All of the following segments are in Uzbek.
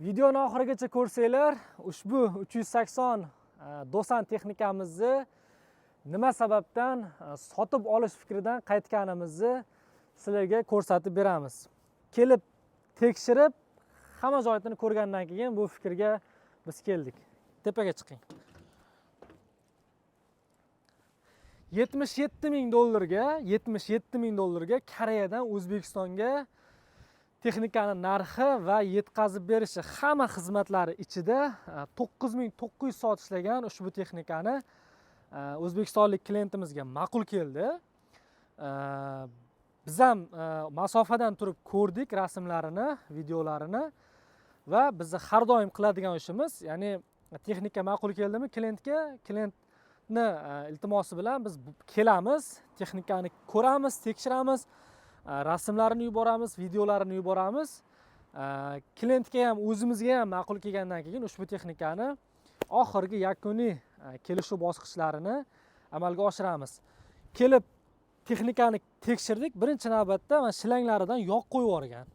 Videoni oxirigacha ko'rsanglar, ushbu 380 Dosan texnikamizni nima sababdan sotib olish fikridan qaytganimizni sizlarga ko'rsatib beramiz. Kelib tekshirib, hamma joyini ko'rgandan keyin bu fikrga biz keldik. Tepaga chiqing. $77 ming dollarga Koreyadan O'zbekistonga texnikani narxi va yetkazib berishi hamma xizmatlari ichida 9900 soat ishlagan ushbu texnikani o'zbekistonlik klientimizga ma'qul keldi. Biz ham masofadan turib ko'rdik rasmlarini, videolarini va bizni har doim qiladigan ishimiz, ya'ni texnika ma'qul keldimi klientni iltimosi bilan biz kelamiz, texnikani ko'ramiz, tekshiramiz, rasmlarini yuboramiz, videolarini yuboramiz. Klientga ham, o'zimizga ham ma'qul kelgandan keyin ushbu texnikani oxirgi yakuniy kelishuv bosqichlarini amalga oshiramiz. Kelib texnikani tekshirdik. Birinchi navbatda mana shilanglaridan yog' qo'yib yuborgan.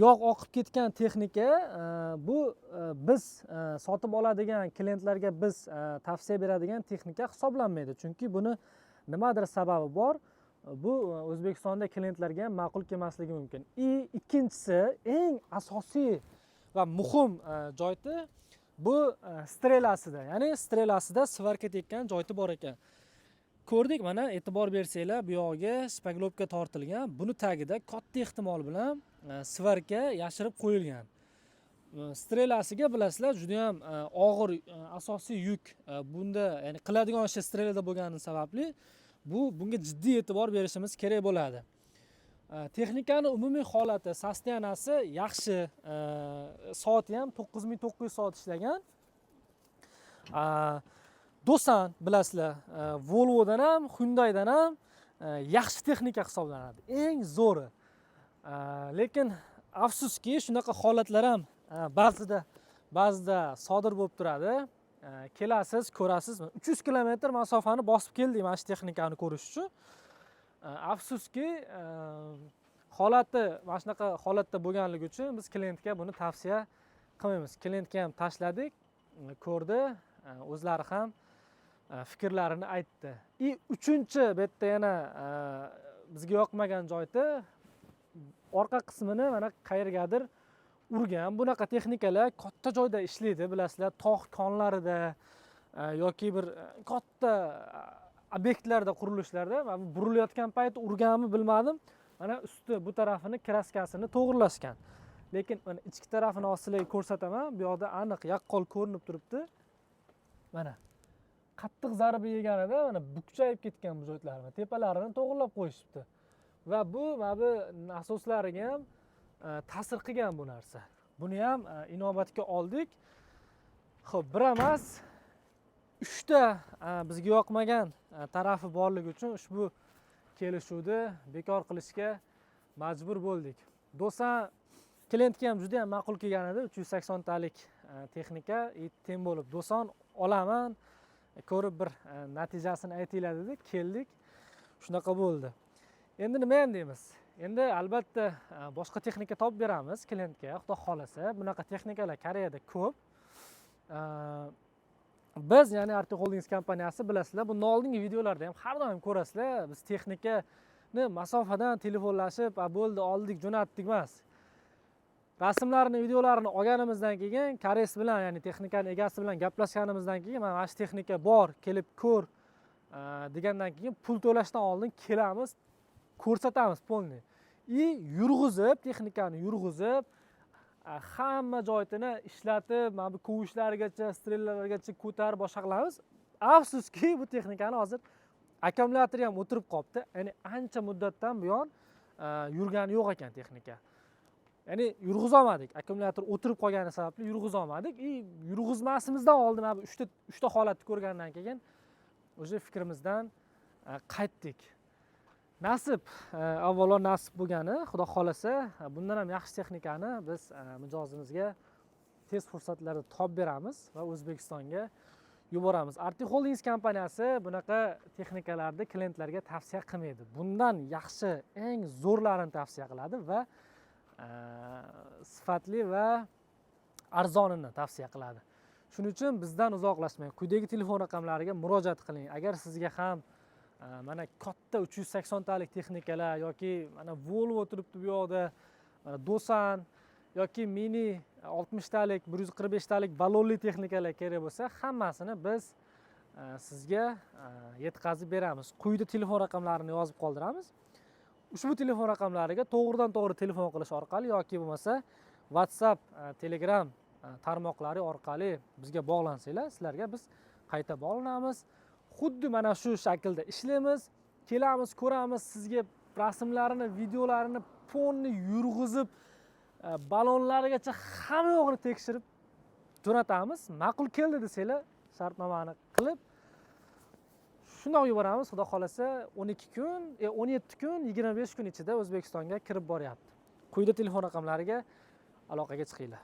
Yog' oqib ketgan texnika bu biz sotib oladigan klientlarga biz tavsiya beradigan texnika hisoblanmaydi. Chunki buni nimadir sababi bor. Bu O'zbekistonda klientlarga ham ma'qul kelmasligi mumkin. Ikkinchisi, eng asosiy va muhim joyi bu strelasida. Ya'ni strelasida svarka tekkan joyi bor ekan. Ko'rdik, mana e'tibor bersanglar, bu yog'iga spaglovka tortilgan. Buni tagida katta ehtimol bilan svarka yashirib qo'yilgan. Strelasiga bilasizlar, juda ham og'ir asosiy yuk bunda, ya'ni qiladigan ishi strelada bo'lgani sababli bunga jiddiy e'tibor berishimiz kerak bo'ladi. Texnikani umumiy holati, sostenasi yaxshi, soati ham 9900 soat ishlagan. Dosan bilasizlar, Volvodan ham, Hyundaidan ham yaxshi texnika hisoblanadi, eng zo'ri. Lekin afsuski shunaqa holatlar ham ba'zida sodir bo'lib turadi. Kelasiz, ko'rasiz, 300 kilometr masofani bosib keldik mana shu texnikani ko'rish uchun. Afsuski holati mana shunaqa holatda bo'lganligi uchun biz klientga buni tavsiya qilmaymiz. Klientga ham tashladik, ko'rdi, o'zlari ham fikrlarini aytdi. Uchinchi bu yerda yana bizga yoqmagan joyi orqa qismini mana qayergadir urgan. Bunaqa texnikalar katta joyda ishlaydi, bilasizlar, tog' konlarida yoki bir katta obyektlarda, qurilishlarda burilayotgan payt urganmi bilmadim. Mana usti bu tarafini kraskasini to'g'rilashgan. Lekin mana ichki tarafini sizlarga ko'rsataman. Bu yoqda aniq yaqqol ko'rinib turibdi. Mana qattiq zarba yeganida mana bukchayib ketgan bu joylarni, tepalarini to'g'rilab qo'yishibdi. Va bu nasoslariga ham ta'sir qilgan bu narsa. Buni ham inobatga oldik. Xo'p, bir emas, 3 ta bizga yoqmagan tarafi borligi uchun ushbu kelishuvni bekor qilishga majbur bo'ldik. Dosan klientga ham juda ham ma'qul kelgan edi. 380 talik texnika, teng bo'lib Dosan olaman, ko'rib bir natijasini aytinglar dedik, keldik. Shunaqa bo'ldi. Endi nima ham deymiz? Endi albatta boshqa texnika topib beramiz klientga, xudo xolasa. Bunaqa texnikalar Koreyada ko'p. Biz, ya'ni Arctic Holdings kompaniyasi, bilasizlar, bundan oldingi videolarda ham har doim ko'rasizlar, biz texnikani masofadan telefonlashib, bo'ldi, oldik, jo'natdik emas. Rasmlarini, videolarini olganimizdan keyin, koreys bilan, ya'ni texnikani egasi bilan gaplashganimizdan keyin, mana shu texnika bor, kelib ko'r degandan keyin pul to'lashdan oldin kelamiz, ko'rsatamiz polni. Yurg'izib, texnikani yurg'izib, hamma joyini ishlatib, mana bu ko'yishlargacha, strellargacha ko'tarib boshqa qilamiz. Afsuski bu texnikani hozir akkumulyatori ham o'tirib qolibdi. Ya'ni ancha muddatdan buyon yurgani yo'q ekan texnika. Ya'ni yurg'iza olmadik. Akkumulyator o'tirib qolgani sababli yurg'iza olmadik. Yurg'izmasimizdan oldin mana bu 3 ta holatni ko'rgandan keyin o'sha fikrimizdan qaytdik. Nasib, avvalo nasib bo'lgani, xudo xolasa, bundan ham yaxshi texnikani biz mijozimizga tez fursatlarda topib beramiz va O'zbekistonga yuboramiz. Arctic Holdings kompaniyasi bunaqa texnikalarni klientlarga tavsiya qilmaydi. Bundan yaxshi, eng zo'rlarini tavsiya qiladi va sifatli va arzonini tavsiya qiladi. Shuning uchun bizdan uzoqlashmang. Quyidagi telefon raqamlariga murojaat qiling. Agar sizga ham mana katta 380 talik texnikalar yoki mana Volvo turibdi bu yoqda, mana Dosan yoki Mini 60 talik, 145 talik ballonli texnikalar kerak bo'lsa, hammasini biz sizga yetkazib beramiz. Quyida telefon raqamlarini yozib qoldiramiz. Ushbu telefon raqamlariga to'g'ridan-to'g'ri telefon qilish orqali yoki bo'lmasa WhatsApp, Telegram tarmoqlari orqali bizga bog'lansanglar, sizlarga biz qayta bog'lanamiz. Xuddi mana shu shaklda ishlaymiz. Kelamiz, ko'ramiz, sizga rasmlarini, videolarini, fonni yurg'izib, ballonlarigacha hamma yo'g'ini tekshirib jo'natamiz. Ma'qul keldi desanglar, shartnomani qilib shundoq yuboramiz. Xudo xolasa 12 kun, 17 kun, 25 kun ichida O'zbekistonga kirib boryapti. Quyida telefon raqamlariga aloqaga chiqinglar.